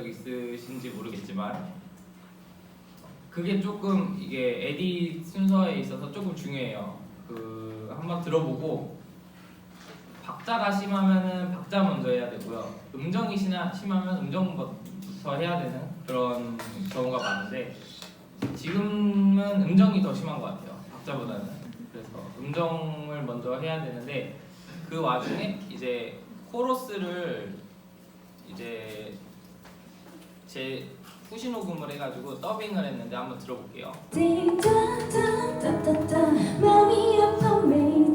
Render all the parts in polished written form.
적 있으신지 모르겠지만 그게 조금 이게 에디 순서에 있어서 조금 중요해요. 한번 들어보고 박자가 심하면은 박자 먼저 해야 되고요. 음정이 심하면 음정부터 해야 되는 그런 경우가 많은데 지금은 음정이 더 심한 것 같아요. 박자보다는. 그래서 음정을 먼저 해야 되는데 그 와중에 이제 코러스를 이제 제 후시 녹음을 해가지고 더빙을 했는데 한번 들어볼게요. 마음이 아파 매일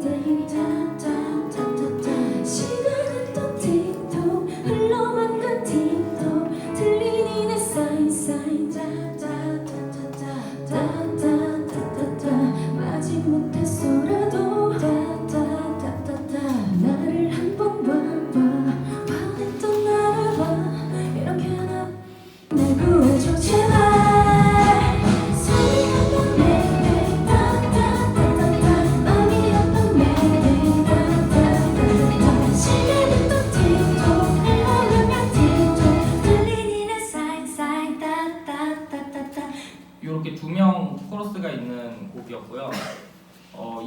시간은 또 틱톡 흘러만 간 틱톡 들리니 내 사인 마지 못했어라도 나를 한번 봐봐 화냈던 나를 봐 이렇게 날 구해줘 제발 사랑한다 매일 마음이 아파 매일 시간은 또 틱톡 흘러가면 틱톡 들리니 내 사인 이렇게 두 명 코러스가 있는 곡이었고요.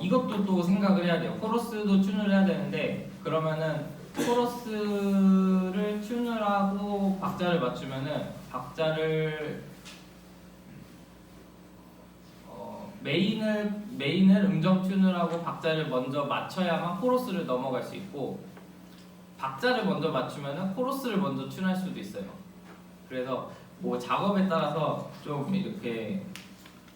이것도 또 생각을 해야 돼요. 코러스도 튠을 해야 되는데 그러면은 코러스를 튠을 하고 박자를 맞추면은 박자를 메인을 음정 튠을 하고 박자를 먼저 맞춰야만 코러스를 넘어갈 수 있고 박자를 먼저 맞추면은 코러스를 먼저 튠할 수도 있어요. 그래서 뭐 작업에 따라서 좀 이렇게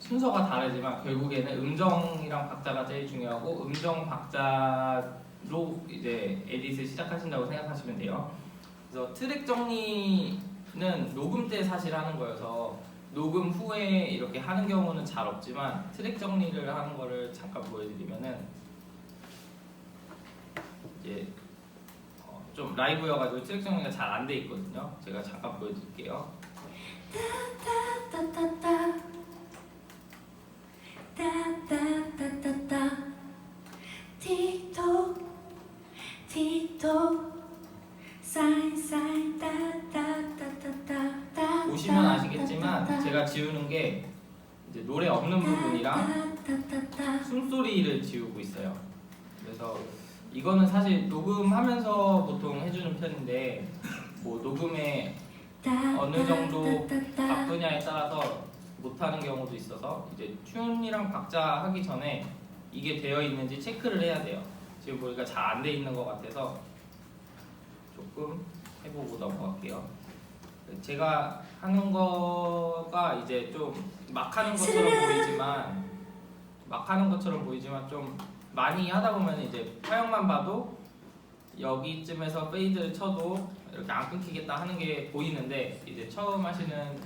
순서가 다르지만 결국에는 음정이랑 박자가 제일 중요하고 음정 박자로 이제 에딧을 시작하신다고 생각하시면 돼요. 그래서 트랙 정리는 녹음 때 사실 하는 거여서 녹음 후에 이렇게 하는 경우는 잘 없지만 트랙 정리를 하는 거를 잠깐 보여드리면은 이제 좀 라이브여가지고 트랙 정리가 잘 안 돼 있거든요. 제가 잠깐 보여드릴게요. 틱톡 사인 보시면 아시겠지만 제가 지우는 게 이제 노래 없는 부분이랑 숨소리를 지우고 있어요. 그래서 이거는 사실 녹음하면서 보통 해주는 편인데 뭐 녹음에 어느 정도 바쁘냐에 따라서 못하는 경우도 있어서 이제 튠이랑 박자 하기 전에 이게 되어 있는지 체크를 해야 돼요. 지금 보니까 잘 안 돼 있는 것 같아서 조금 해보고 넘어갈게요. 제가 하는 거가 이제 좀 막 하는 것처럼 보이지만 좀 많이 하다 보면 이제 파형만 봐도 여기쯤에서 페이드를 쳐도 이렇게 안 끊기겠다 하는 게 보이는데 이제 처음 하시는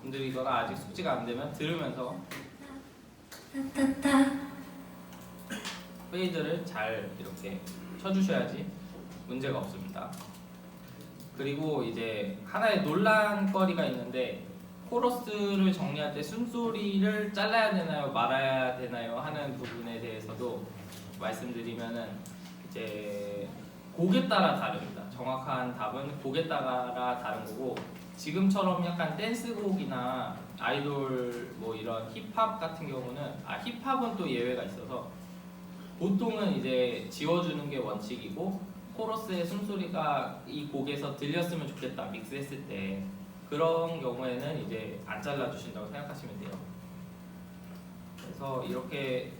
분들이거나 아직 숙지가 안 되면 들으면서 페이드를 잘 이렇게 쳐주셔야지 문제가 없습니다. 그리고 이제 하나의 논란거리가 있는데 코러스를 정리할 때 숨소리를 잘라야 되나요 말아야 되나요 하는 부분에 대해서도 말씀드리면은 이제 곡에 따라 다릅니다. 정확한 답은 곡에 따라 다른 거고 지금처럼 약간 댄스곡이나 아이돌 뭐 이런 힙합 같은 경우는 힙합은 또 예외가 있어서 보통은 이제 지워주는 게 원칙이고 코러스의 숨소리가 이 곡에서 들렸으면 좋겠다 믹스했을 때 그런 경우에는 이제 안 잘라주신다고 생각하시면 돼요. 그래서 이렇게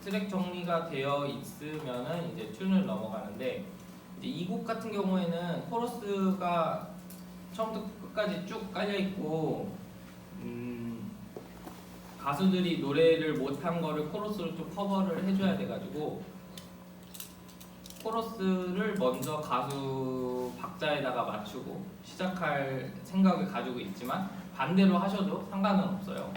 트랙 정리가 되어 있으면은 이제 튠을 넘어가는데 이제 이 곡 같은 경우에는 코러스가 처음부터 끝까지 쭉 깔려 있고 가수들이 노래를 못한 거를 코러스로 좀 커버를 해줘야 돼가지고 코러스를 먼저 가수 박자에다가 맞추고 시작할 생각을 가지고 있지만 반대로 하셔도 상관은 없어요.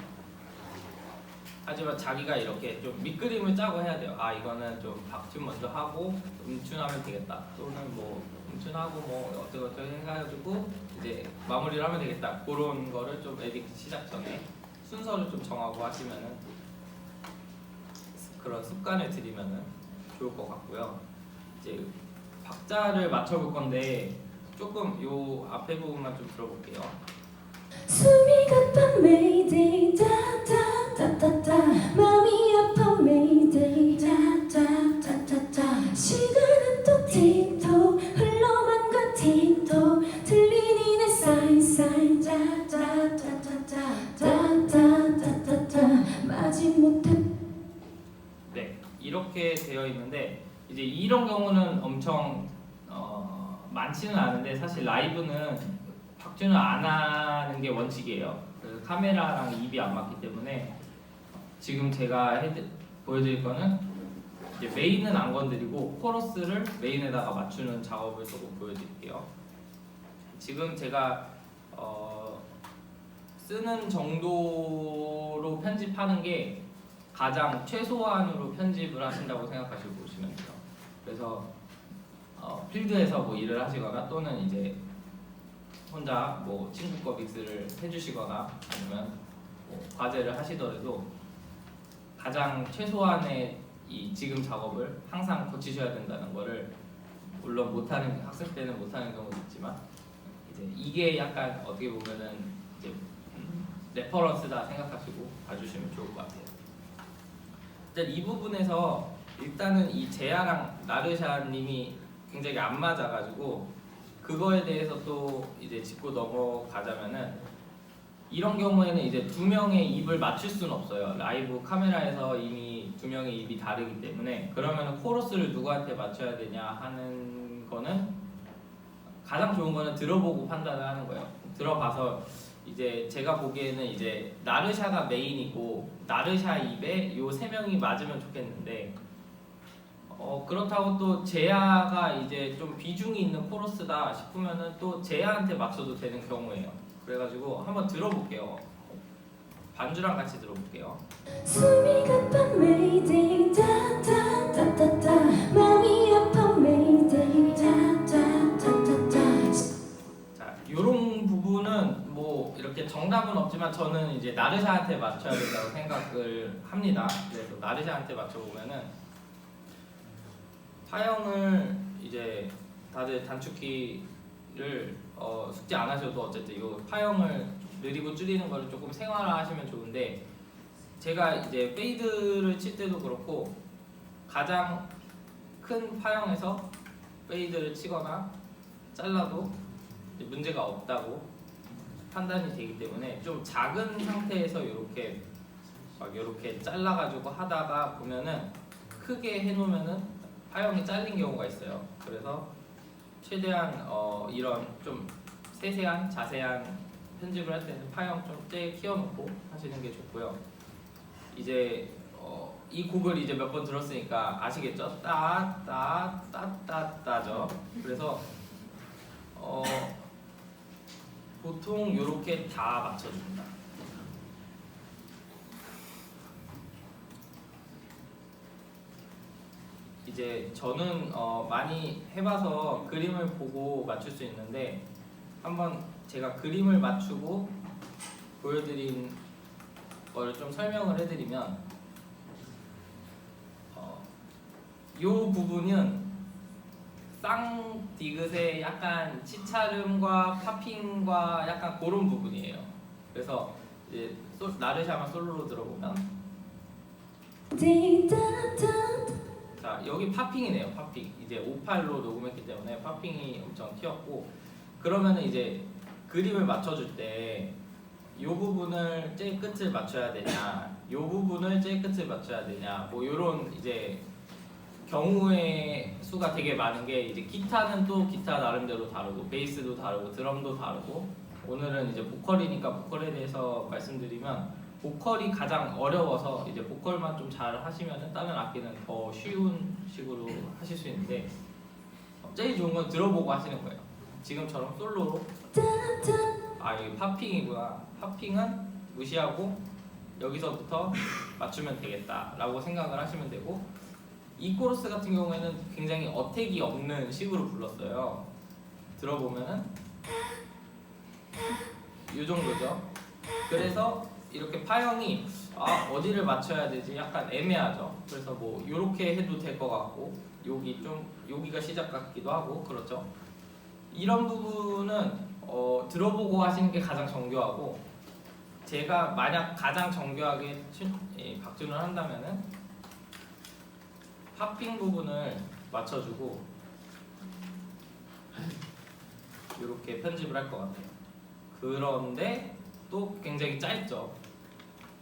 하지만 자기가 이렇게 좀 밑그림을 짜고 해야 돼요. 이거는 좀 박튠 먼저 하고 음튠하면 되겠다. 또는 뭐 음튠하고 뭐 어떻게 해가지고 이제 마무리를 하면 되겠다. 그런 거를 좀 에딕 시작 전에 순서를 좀 정하고 하시면은 그런 습관을 들이면은 좋을 것 같고요. 이제 박자를 맞춰볼 건데 조금 요 앞에 부분만 좀 들어볼게요. 숨이 가빠 Mayday 다다다다다 마음이 아파 Mayday 다다다다다 시간은 또 틱톡 흘러만 가 틱톡 들리니 내 사인 다다다다다다다다다 마지못해. 네, 이렇게 되어 있는데 이제 이런 경우는 엄청 많지는 않은데 사실 라이브는 박준을 안 하는 게 원칙이에요. 그래서 카메라랑 입이 안 맞기 때문에 지금 제가 보여드릴 거는 이제 메인은 안 건드리고 코러스를 메인에다가 맞추는 작업을 조금 보여드릴게요. 지금 제가 쓰는 정도로 편집하는 게 가장 최소한으로 편집을 하신다고 생각하시고 보시면 돼요. 그래서 필드에서 뭐 일을 하시거나 또는 이제 혼자 뭐 친구 거 믹스를 해주시거나 아니면 뭐 과제를 하시더라도 가장 최소한의 이 지금 작업을 항상 고치셔야 된다는 거를 물론 못하는 학생 때는 못하는 경우도 있지만 이제 이게 약간 어떻게 보면은 이제 레퍼런스다 생각하시고 봐주시면 좋을 것 같아요. 일단 이 부분에서 일단은 이 제아랑 나르샤님이 굉장히 안 맞아가지고 그거에 대해서 또 이제 짚고 넘어가자면은 이런 경우에는 이제 두 명의 입을 맞출 수는 없어요. 라이브 카메라에서 이미 두 명의 입이 다르기 때문에 그러면은 코러스를 누구한테 맞춰야 되냐 하는 거는 가장 좋은 거는 들어보고 판단을 하는 거예요. 들어봐서 이제 제가 보기에는 이제 나르샤가 메인이고 나르샤 입에 요 세 명이 맞으면 좋겠는데 그렇다고 또 제아가 이제 좀 비중이 있는 코러스다 싶으면은 또 제아한테 맞춰도 되는 경우예요. 그래가지고 한번 들어볼게요. 반주랑 같이 들어볼게요. 숨이 가빠 Mayday 다다다다다 마음이 아파 Mayday 다다다다다. 자, 요런 부분은 뭐 이렇게 정답은 없지만 저는 이제 나르샤한테 맞춰야 된다고 생각을 합니다. 그래서 나르샤한테 맞춰보면은 파형을 이제 다들 단축키를 숙제 안 하셔도 어쨌든 이 파형을 느리고 줄이는 거를 조금 생활화하시면 좋은데 제가 이제 페이드를 칠 때도 그렇고 가장 큰 파형에서 페이드를 치거나 잘라도 이제 문제가 없다고 판단이 되기 때문에 좀 작은 상태에서 이렇게 막 이렇게 잘라가지고 하다가 보면은 크게 해놓으면은 파형이 잘린 경우가 있어요. 그래서 최대한 이런 좀 세세한 자세한 편집을 할 때는 파형 좀 떼 키워놓고 하시는 게 좋고요. 이제 이 곡을 이제 몇 번 들었으니까 아시겠죠? 따따따따따죠. 그래서 보통 이렇게 다 맞춰줍니다. 이제 저는 많이 해봐서 그림을 보고 맞출 수 있는데 한번 제가 그림을 맞추고 보여드린 거를 좀 설명을 해드리면 이 부분은 쌍디귿의 약간 치차름과 팝핑과 약간 그런 부분이에요. 그래서 이제 나르샤만 솔로로 들어보면 자 여기 팝핑이네요. 팝핑 이제 58로 녹음했기 때문에 팝핑이 엄청 튀었고 그러면은 이제 그림을 맞춰줄 때 이 부분을 제일 끝을 맞춰야 되냐 이 부분을 제일 끝을 맞춰야 되냐 뭐 이런 이제 경우의 수가 되게 많은 게 이제 기타는 또 기타 나름대로 다르고 베이스도 다르고 드럼도 다르고 오늘은 이제 보컬이니까 보컬에 대해서 말씀드리면 보컬이 가장 어려워서 이제 보컬만 좀 잘 하시면은 다른 악기는 더 쉬운 식으로 하실 수 있는데 제일 좋은 건 들어보고 하시는 거예요. 지금처럼 솔로로 여기 팝핑이구나. 팝핑은 무시하고 여기서부터 맞추면 되겠다 라고 생각을 하시면 되고 이 코러스 같은 경우에는 굉장히 어택이 없는 식으로 불렀어요. 들어보면은 이 정도죠. 그래서 이렇게 파형이 어디를 맞춰야 되지 약간 애매하죠. 그래서 뭐 이렇게 해도 될 것 같고 여기가 시작 같기도 하고 그렇죠. 이런 부분은 들어보고 하시는 게 가장 정교하고, 제가 만약 가장 정교하게 박준을 한다면은 팝핑 부분을 맞춰주고 이렇게 편집을 할 것 같아요. 그런데 또 굉장히 짧죠.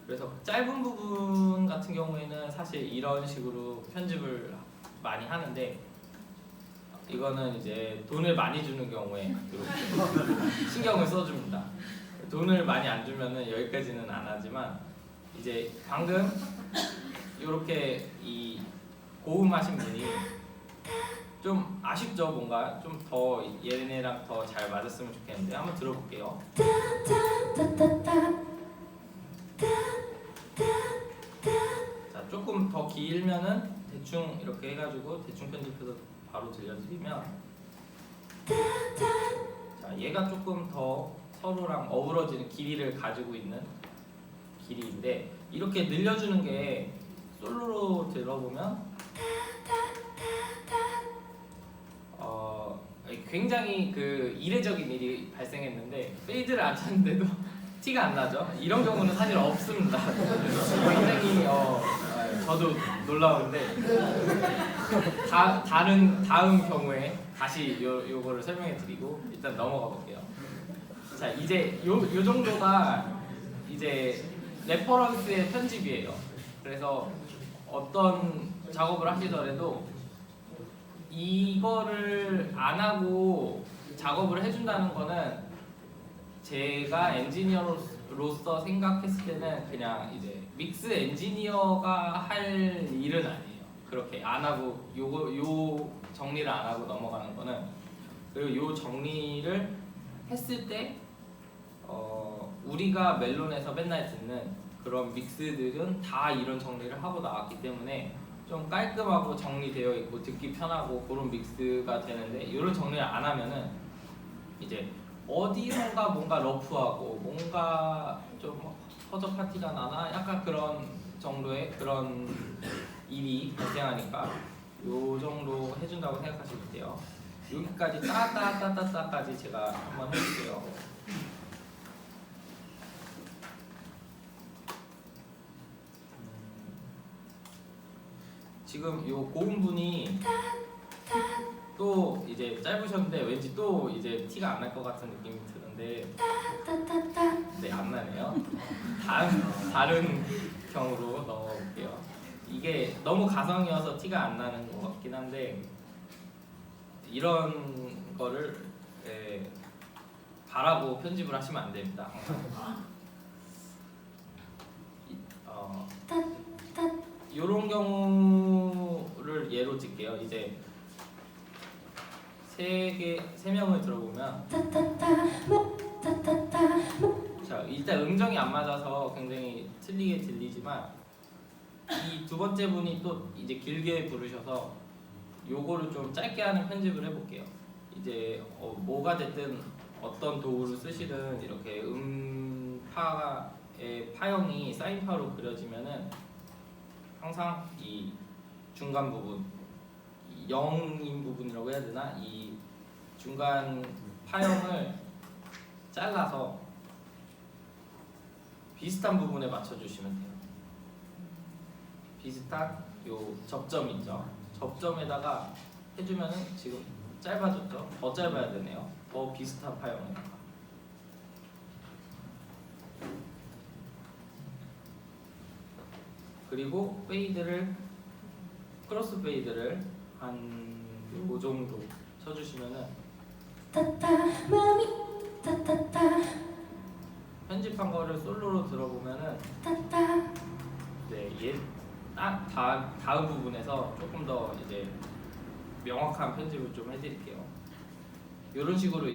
그래서 짧은 부분 같은 경우에는 사실 이런 식으로 편집을 많이 하는데, 이거는 이제 돈을 많이 주는 경우에 이렇게 신경을 써줍니다. 돈을 많이 안 주면은 여기까지는 안 하지만, 이제 방금 이렇게 이 고음하신 분이 좀 아쉽죠. 뭔가 좀 더 얘네랑 더 잘 맞았으면 좋겠는데 한번 들어볼게요. 자, 조금 더 길면은 대충 이렇게 해가지고 대충 편집해서 바로 들려드리면, 자, 얘가 조금 더 서로랑 어우러지는 길이를 가지고 있는 길이인데, 이렇게 늘려주는 게 솔로로 들어보면 굉장히 그 이례적인 일이 발생했는데, 페이드를 안 쳤는데도 티가 안 나죠? 이런 경우는 사실 없습니다. 굉장히 저도 놀라운데, 다음 경우에 다시 요거를 설명해 드리고 일단 넘어가 볼게요. 자, 이제 요 정도가 이제 레퍼런스의 편집이에요. 그래서 어떤 작업을 하시더라도 이거를 안 하고 작업을 해준다는 거는, 제가 엔지니어로서 생각했을 때는 그냥 이제 믹스 엔지니어가 할 일은 아니에요. 그렇게 안 하고 요 정리를 안 하고 넘어가는 거는. 그리고 요 정리를 했을 때 우리가 멜론에서 맨날 듣는 그런 믹스들은 다 이런 정리를 하고 나왔기 때문에 좀 깔끔하고 정리되어 있고 듣기 편하고 그런 믹스가 되는데, 이런 정리를 안 하면은 이제 어디선가 뭔가 러프하고 뭔가 좀 허접한 티가 나나 약간 그런 정도의 그런 일이 발생하니까 요 정도 해준다고 생각하시면 돼요. 여기까지 따따따따따까지 제가 한번 해볼게요. 지금 요 고음분이 또 이제 짧으셨는데 왠지 또 이제 티가 안 날 것 같은 느낌이 드는데, 네, 안 나네요. 다른 경우로 넘어가 볼게요. 이게 너무 가성이어서 티가 안 나는 것 같긴 한데, 이런 거를 바라고 편집을 하시면 안 됩니다. 이런 경우를 예로 들게요. 이제 세 명을 들어보면, 자, 일단 음정이 안 맞아서 굉장히 틀리게 들리지만, 이 두 번째 분이 또 이제 길게 부르셔서 요거를 좀 짧게 하는 편집을 해볼게요. 이제 뭐가 됐든 어떤 도구를 쓰시든 이렇게 음파의 파형이 사인파로 그려지면은 항상 이 중간 부분, 0인 부분이라고 해야 되나? 이 중간 파형을 잘라서 비슷한 부분에 맞춰주시면 돼요. 비슷한 요 접점 있죠? 접점에다가 해주면은 지금 짧아졌죠? 더 짧아야 되네요. 더 비슷한 파형에다가. 그리고 페이드를, 크로스 페이드를 한 요 정도 쳐주시면은 편집한 거를 솔로로 들어보면은, 네, 다음 부분에서 조금 더 이제 명확한 편집을 좀 해드릴게요. 이런 식으로